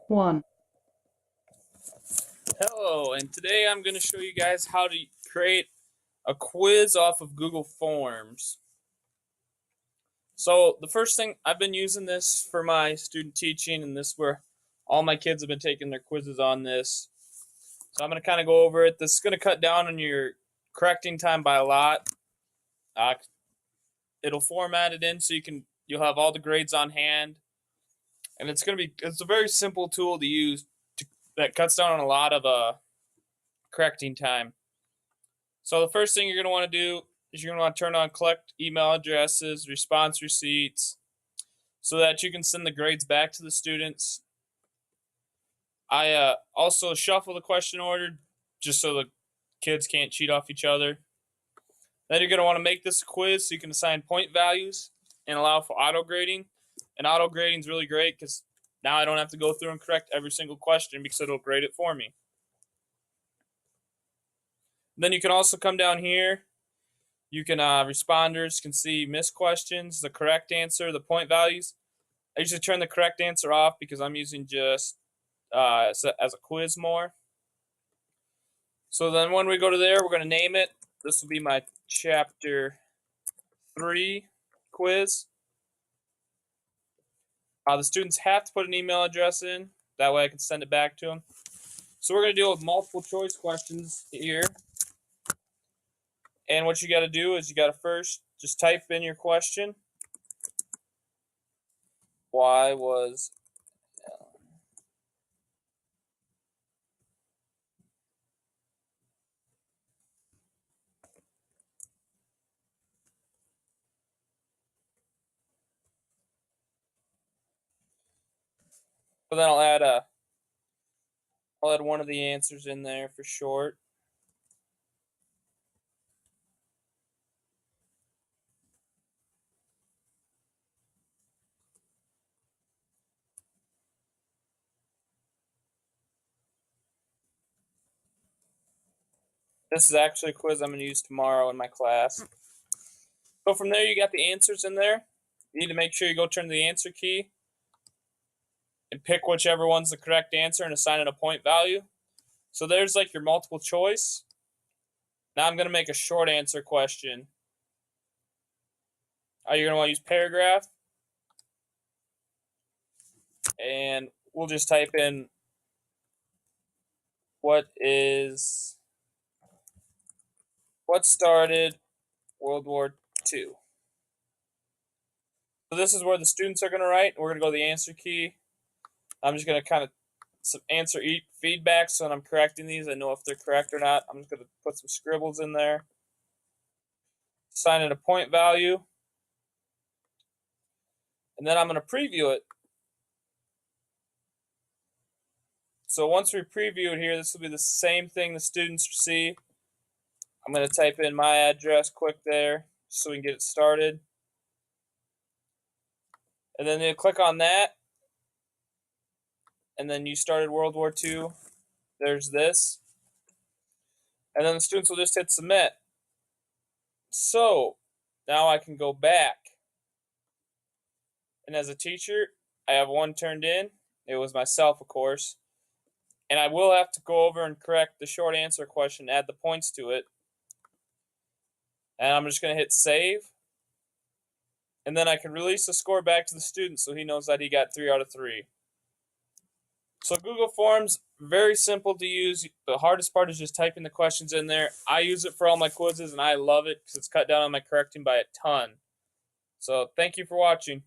One. Hello, and today I'm going to show you guys how to create a quiz off of Google Forms. So the first thing, I've been using this for my student teaching, and this is where all my kids have been taking their quizzes on this. So I'm going to kind of go over it. This is going to cut down on your correcting time by a lot. It'll format it in so you'll have all the grades on hand, and it's a very simple tool to use that cuts down on a lot of correcting time. So the first thing you're going to want to do is you're going to want to turn on collect email addresses, response receipts, so that you can send the grades back to the students. I also shuffle the question order just so the kids can't cheat off each other. Then you're going to want to make this a quiz so you can assign point values and allow for auto grading. And auto grading is really great because now I don't have to go through and correct every single question because it'll grade it for me. Then you can also come down here. You can responders can see missed questions, the correct answer, the point values. I usually turn the correct answer off because I'm using just as a quiz more. So then when we go to there, we're going to name it. This will be my chapter 3 quiz. The students have to put an email address in. That way I can send it back to them. So we're going to deal with multiple choice questions here. And what you got to do is you got to first just type in your question. Why was So then I'll add one of the answers in there for short. This is actually a quiz I'm going to use tomorrow in my class. So from there, you got the answers in there. You need to make sure you go turn to the answer key and pick whichever one's the correct answer and assign it a point value. So there's like your multiple choice. Now I'm going to make a short answer question. You're going to want to use paragraph. And we'll just type in what started World War II. So this is where the students are going to write. We're going to go to the answer key. I'm just going to kind of some answer feedback so when I'm correcting these, I know if they're correct or not. I'm just going to put some scribbles in there. Assign it a point value. And then I'm going to preview it. So once we preview it here, this will be the same thing the students see. I'm going to type in my address quick there so we can get it started. And then you click on that. And then you started World War II. There's this. And then the students will just hit submit. So now I can go back. And as a teacher, I have one turned in. It was myself, of course. And I will have to go over and correct the short answer question, add the points to it. And I'm just going to hit save. And then I can release the score back to the student so he knows that he got 3 out of 3. So Google Forms, very simple to use. The hardest part is just typing the questions in there. I use it for all my quizzes, and I love it because it's cut down on my correcting by a ton. So thank you for watching.